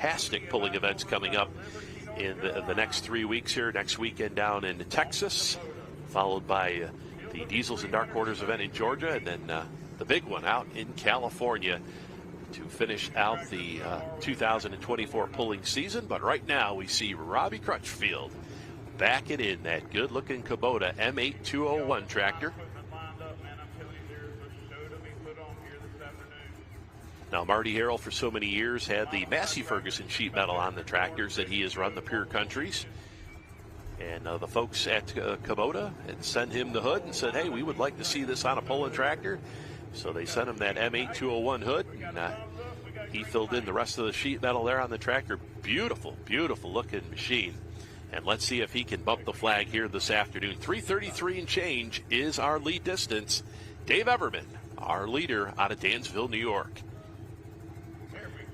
fantastic pulling events coming up in the next 3 weeks here. Next weekend down in Texas, followed by the Diesels and Dark Orders event in Georgia, and then the big one out in California to finish out the 2024 pulling season. But right now we see Robbie Crutchfield backing in that good-looking Kubota M8201 tractor. Now, Marty Harrell for so many years had the Massey Ferguson sheet metal on the tractors that he has run the Pure Countries. And the folks at Kubota had sent him the hood and said, hey, we would like to see this on a pulling tractor. So they sent him that M8201 hood, and he filled in the rest of the sheet metal there on the tractor. Beautiful, beautiful looking machine. And let's see if he can bump the flag here this afternoon. 3:33 and change is our lead distance. Dave Everman, our leader out of Dansville, New York.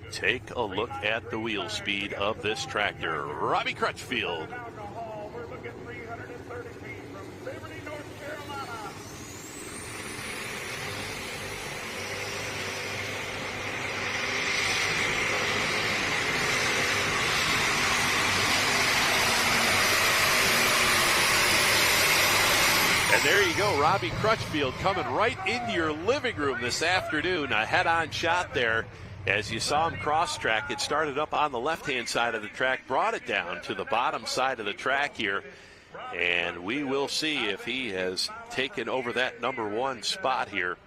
Take a look at the wheel speed of this tractor. Robbie Crutchfield. And there you go, Robbie Crutchfield coming right into your living room this afternoon. A head-on shot there. As you saw him cross-track, it started up on the left-hand side of the track, brought it down to the bottom side of the track here. And we will see if he has taken over that number one spot here.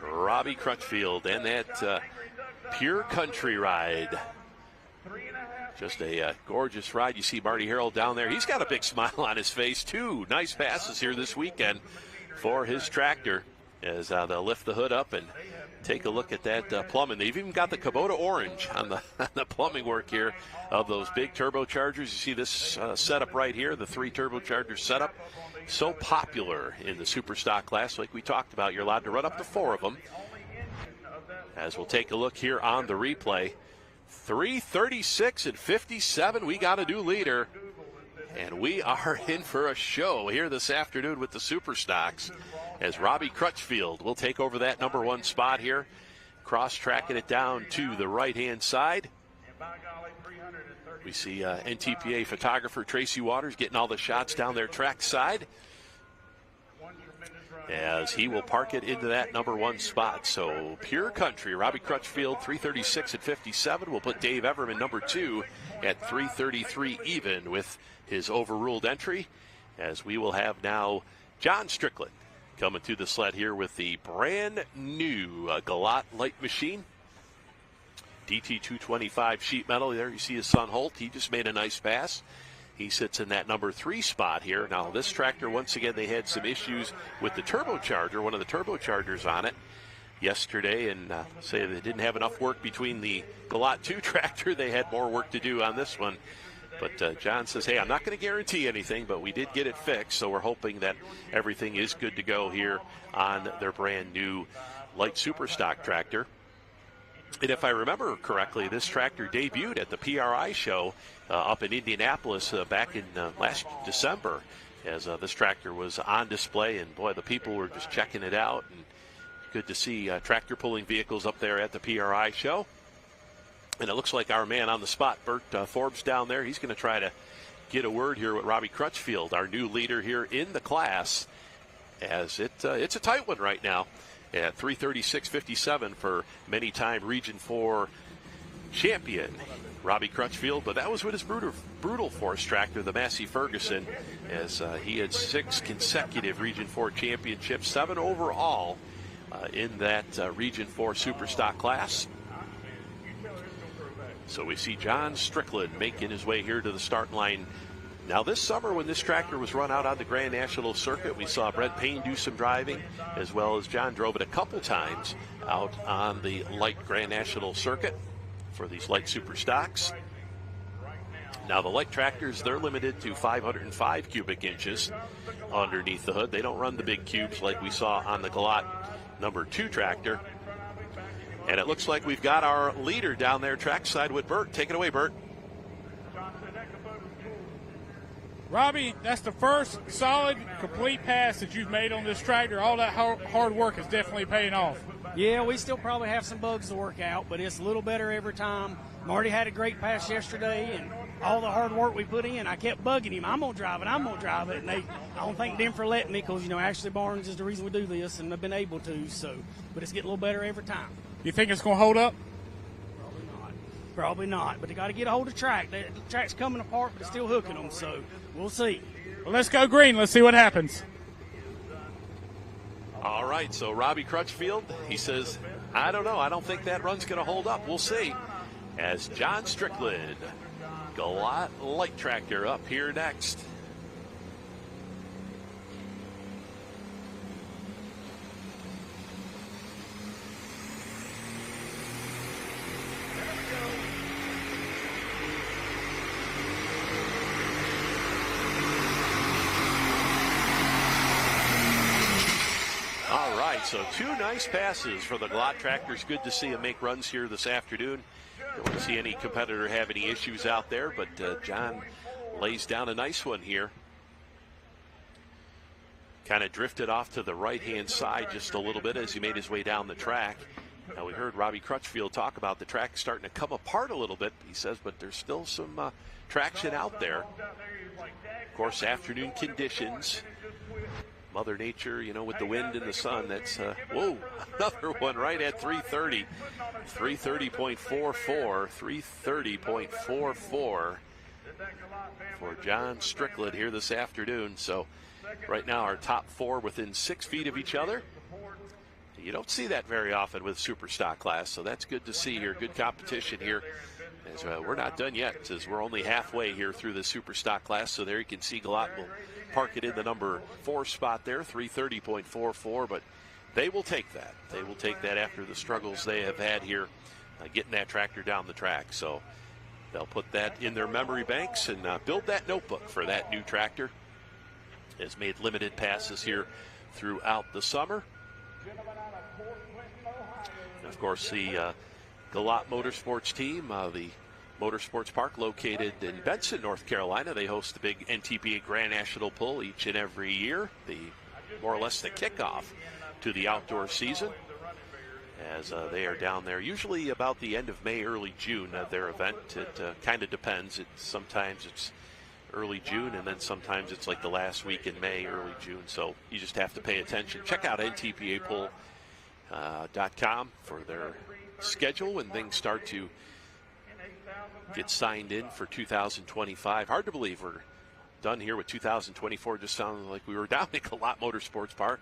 Robbie Crutchfield and that Pure Country ride. Just a gorgeous ride. You see Marty Harrell down there. He's got a big smile on his face. 2 nice passes here this weekend for his tractor as they'll lift the hood up and take a look at that plumbing. They've even got the Kubota orange on the plumbing work here of those big turbochargers. You see this setup right here, the 3 turbocharger setup. So popular in the superstock class, like we talked about. You're allowed to run up to 4 of them. As we'll take a look here on the replay. 3:36 and 57. We got a new leader. And we are in for a show here this afternoon with the Superstocks as Robbie Crutchfield will take over that number one spot here, cross-tracking it down to the right-hand side. We see NTPA photographer Tracy Waters getting all the shots down their track side as he will park it into that number one spot. So Pure Country, Robbie Crutchfield, 3:36 and 57. We'll put Dave Everman, number 2, at 3:33 even with his overruled entry, as we will have now John Strickland coming to the sled here with the brand new Galot light machine. DT 225 sheet metal. There you see his son Holt. He just made a nice pass. He sits in that number 3 spot here. Now this tractor, once again, they had some issues with the turbocharger, one of the turbochargers on it yesterday, and say they didn't have enough work between the Galot 2 tractor. They had more work to do on this one. But John says, hey, I'm not going to guarantee anything, but we did get it fixed, so we're hoping that everything is good to go here on their brand new light superstock tractor. And if I remember correctly, this tractor debuted at the PRI show up in Indianapolis back in last December, as this tractor was on display, and boy, the people were just checking it out. And good to see tractor pulling vehicles up there at the PRI show. And it looks like our man on the spot, Bert Forbes down there, he's going to try to get a word here with Robbie Crutchfield, our new leader here in the class, as it's a tight one right now at 3:36.57 for many-time Region 4 champion Robbie Crutchfield. But that was with his brutal force tractor, the Massey Ferguson, as he had 6 consecutive Region 4 championships, 7 overall in that Region 4 Superstock class. So we see John Strickland making his way here to the start line. Now this summer, when this tractor was run out on the Grand National Circuit, we saw Brent Payne do some driving, as well as John drove it a couple times out on the light Grand National Circuit for these light super stocks. Now the light tractors, they're limited to 505 cubic inches underneath the hood. They don't run the big cubes like we saw on the Galot number 2 tractor. And it looks like we've got our leader down there trackside with Bert. Take it away, Bert. Robbie, that's the first solid, complete pass that you've made on this tractor. All that hard work is definitely paying off. Yeah, we still probably have some bugs to work out, but it's a little better every time. Marty had a great pass yesterday, and all the hard work we put in, I kept bugging him. I'm going to drive it. And I don't thank them for letting me because, Ashley Barnes is the reason we do this, and I've been able to. So, but it's getting a little better every time. You think it's going to hold up? Probably not. But they got to get a hold of track. The track's coming apart, but it's still hooking them. So we'll see. Well, let's go green. Let's see what happens. All right, so Robbie Crutchfield, he says, I don't know. I don't think that run's going to hold up. We'll see. As John Strickland, Galot light tractor up here next. All right, so two nice passes for the Galot tractors. Good to see them make runs here this afternoon. Don't want to see any competitor have any issues out there, but John lays down a nice one here. Kind of drifted off to the right-hand side just a little bit as he made his way down the track. Now, we heard Robbie Crutchfield talk about the track starting to come apart a little bit, he says, but there's still some traction out there. Of course, afternoon conditions. Mother Nature, with the wind and the sun, that's, whoa, another one right at 330. 330.44, 330.44 for John Strickland here this afternoon. So right now our top four within 6 feet of each other. You don't see that very often with Superstock class, so that's good to see here. Good competition here. As we're not done yet, as we're only halfway here through the Superstock class. So there you can see Galot will park it in the number 4 spot there, 330.44, but they will take that. They will take that after the struggles they have had here getting that tractor down the track. So they'll put that in their memory banks and build that notebook for that new tractor. Has made limited passes here throughout the summer. And of course, the Galot Motorsports team, the Motorsports Park located in Benson, North Carolina. They host the big NTPA Grand National Pull each and every year. More or less the kickoff to the outdoor season, as they are down there usually about the end of May, early June. Their event, it kind of depends. Sometimes it's early June, and then sometimes it's like the last week in May, early June. So you just have to pay attention. Check out ntpapull.com for their schedule when things start to get signed in for 2025. Hard to believe we're done here with 2024. Just sounded like we were down at Galot Motorsports Park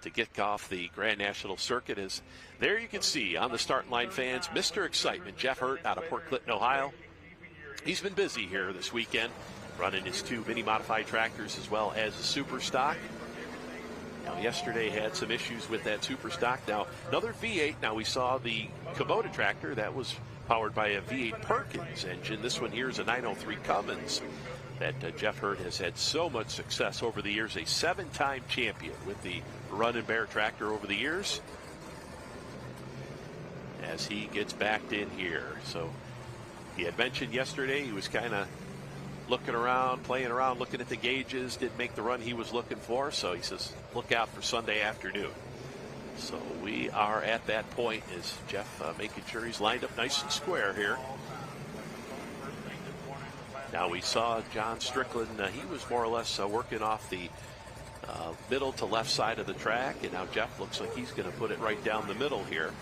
to kick off the Grand National Circuit. Is there you can see on the starting line, fans, Mr. Excitement, Jeff Hurt out of Port Clinton, Ohio. He's been busy here this weekend, running his 2 mini modified tractors as well as a Superstock. Now, yesterday had some issues with that Superstock. Now, another V8. Now, we saw the Kubota tractor that was powered by a V8 Perkins engine. This one here is a 903 Cummins that Jeff Hurt has had so much success over the years. A 7-time champion with the Run and Bear tractor over the years. As he gets backed in here. So he had mentioned yesterday he was kind of looking around, playing around, looking at the gauges, didn't make the run he was looking for. So he says, look out for Sunday afternoon. So we are at that point as Jeff making sure he's lined up nice and square here. Now we saw John Strickland, he was more or less working off the middle to left side of the track, and now Jeff looks like he's going to put it right down the middle here.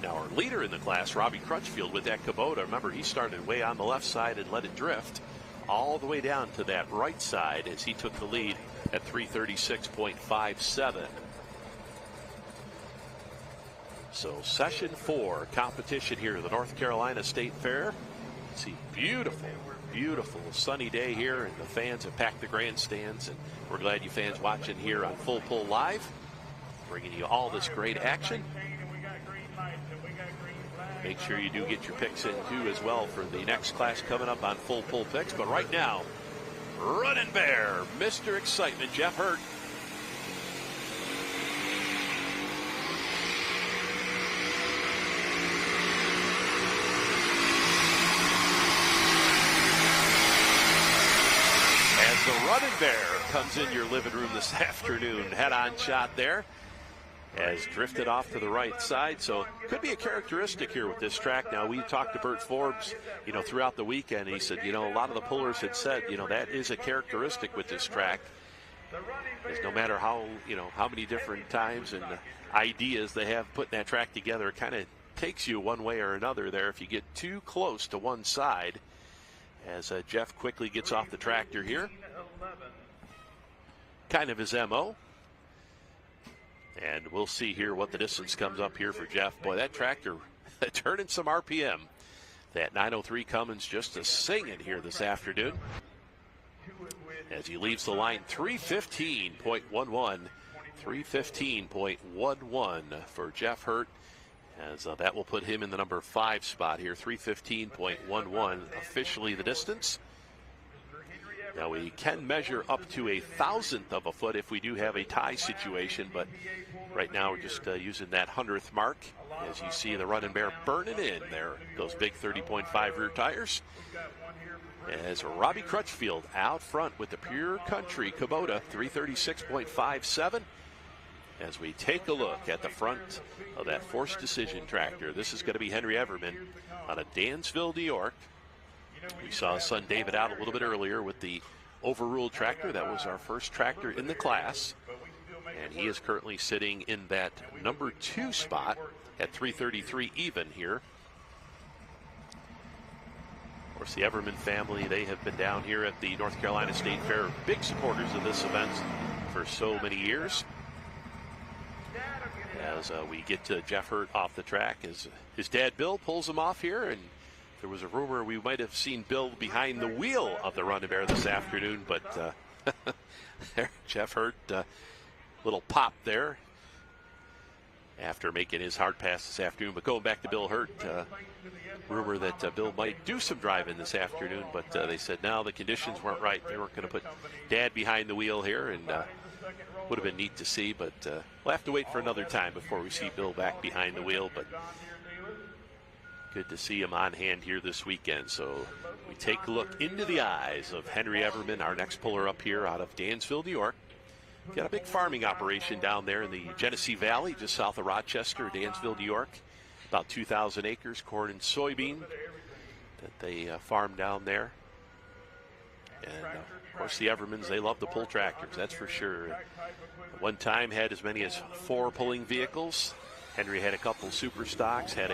Now our leader in the class, Robbie Crutchfield, with that Kubota, remember he started way on the left side and let it drift all the way down to that right side as he took the lead at 336.57. So session 4 competition here at the North Carolina State Fair. See, beautiful sunny day here, and the fans have packed the grandstands, and we're glad you fans watching here on Full Pull Live, bringing you all this great action. Make sure you do get your picks in too as well for the next class coming up on Full Pull Picks. But right now, Run and Bear, Mr. Excitement, Jeff Hurt. As the Run and Bear comes in your living room this afternoon, head-on shot there. has drifted off to the right side, so could be a characteristic here with this track. Now, we talked to Bert Forbes, throughout the weekend. He said, a lot of the pullers had said, that is a characteristic with this track. Because no matter how many different times and ideas they have putting that track together, it kind of takes you one way or another there if you get too close to one side. As Jeff quickly gets off the tractor here. Kind of his MO. And we'll see here what the distance comes up here for Jeff. Boy, that tractor turning some RPM. That 903 Cummins just a singing here this afternoon. As he leaves the line, 3:15.11. 3:15.11 for Jeff Hurt. As that will put him in the number 5 spot here. 3:15.11 officially the distance. Now we can measure up to 1/1000th of a foot if we do have a tie situation, but right now we're just using that 100th mark. As you see the Running Bear burning in there, those big 30.5 rear tires. As Robbie Crutchfield out front with the Pure Country Kubota 336.57. As we take a look at the front of that Forced Decision tractor, this is going to be Henry Everman out of Dansville, New York. We saw his son David out a little bit earlier with the overruled tractor. That was our first tractor in the class. And he is currently sitting in that number 2 spot at 333 even here. Of course, the Everman family, they have been down here at the North Carolina State Fair, big supporters of this event for so many years. As we get to Jeff Hurt off the track, as his dad Bill pulls him off here, and there was a rumor we might have seen Bill behind the wheel of the Running Bear this afternoon, but there, Jeff Hurt, little pop there after making his hard pass this afternoon. But going back to Bill Hurt, rumor that Bill might do some driving this afternoon, but they said no, the conditions weren't right. They weren't going to put Dad behind the wheel here, and would have been neat to see, but we'll have to wait for another time before we see Bill back behind the wheel. But good to see him on hand here this weekend. So we take a look into the eyes of Henry Everman, our next puller up here out of Dansville, New York. Got a big farming operation down there in the Genesee Valley, just south of Rochester, Dansville, New York. About 2,000 acres, corn and soybean that they farm down there. And of course, the Evermans, they love to pull tractors, that's for sure. One time had as many as 4 pulling vehicles. Henry had a couple super stocks, had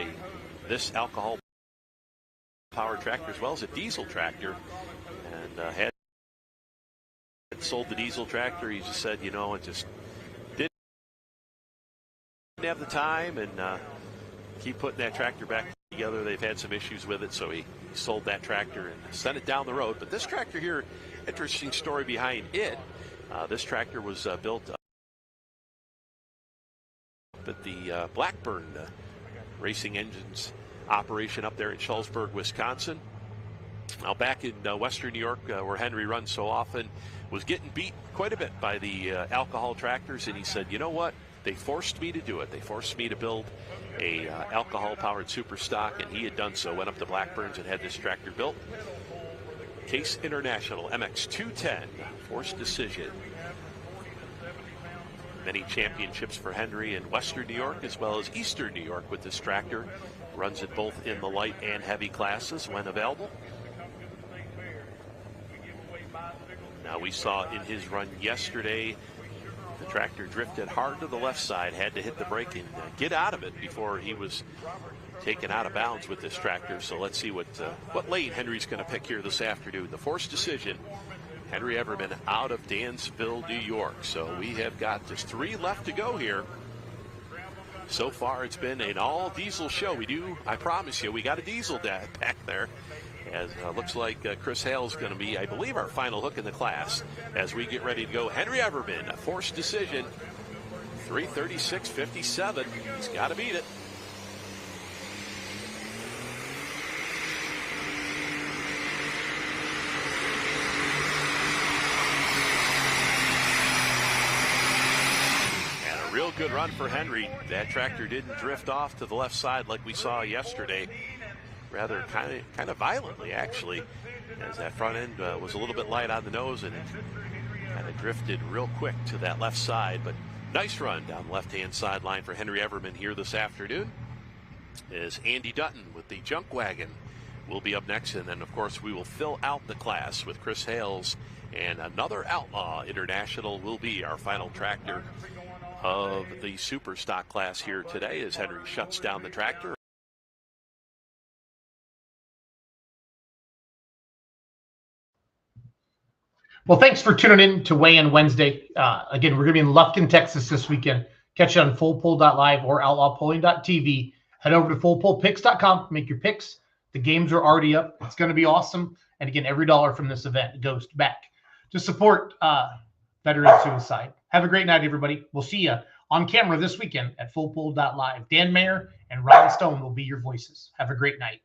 this alcohol powered tractor as well as a diesel tractor, and had sold the diesel tractor. He just said, it just didn't have the time and keep putting that tractor back together. They've had some issues with it, so he sold that tractor and sent it down the road. But this tractor here, interesting story behind it. This tractor was built up at the Blackburn Racing Engines operation up there in Shullsburg, Wisconsin. Now back in western New York, where Henry runs so often, was getting beat quite a bit by the alcohol tractors, and he said, you know what? They forced me to do it. They forced me to build a alcohol-powered super stock, and he had done so. Went up to Blackburn's and had this tractor built. Case International MX210 Forced Decision. Many championships for Henry in western New York as well as eastern New York with this tractor. Runs it both in the light and heavy classes when available. Now we saw in his run yesterday, the tractor drifted hard to the left side, had to hit the brake and get out of it before he was taken out of bounds with this tractor. So let's see what lane Henry's going to pick here this afternoon. The Forced Decision, Henry Everman out of Dansville, New York. So we have got just 3 left to go here. So far it's been an all diesel show. I promise you, we got a diesel back there. As looks like Chris Hale's going to be, I believe, our final hook in the class as we get ready to go. Henry Everman, a Forced Decision, 336.57. He's got to beat it. And a real good run for Henry. That tractor didn't drift off to the left side like we saw yesterday. Rather kind of violently, actually, as that front end was a little bit light on the nose and it kind of drifted real quick to that left side. But Nice run down the left-hand sideline for Henry Everman here this afternoon. As Andy Dutton with the junk wagon will be up next, and then of course we will fill out the class with Chris Hales, and another Outlaw International will be our final tractor of the superstock class here today as Henry shuts down the tractor. Well, thanks for tuning in to Weigh In Wednesday. Again, we're going to be in Lufkin, Texas this weekend. Catch it on fullpull.live or outlawpulling.tv. Head over to fullpullpicks.com. Make your picks. The games are already up. It's going to be awesome. And again, every dollar from this event goes back to support veteran suicide. Have a great night, everybody. We'll see you on camera this weekend at fullpull.live. Dan Mayer and Ryan Stone will be your voices. Have a great night.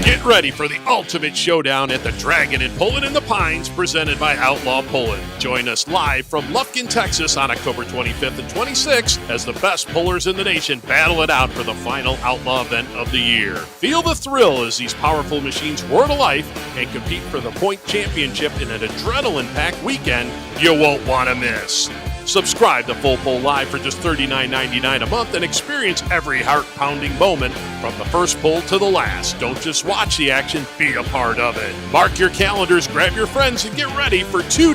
Get ready for the ultimate showdown at the Draggin and Pullin in the Pines, presented by Outlaw Pullin. Join us live from Lufkin, Texas on October 25th and 26th as the best pullers in the nation battle it out for the final Outlaw event of the year. Feel the thrill as these powerful machines roar to life and compete for the point championship in an adrenaline-packed weekend you won't want to miss. Subscribe to Full Pull Live for just $39.99 a month and experience every heart-pounding moment from the first pull to the last. Don't just watch the action, be a part of it. Mark your calendars, grab your friends, and get ready for 2 nights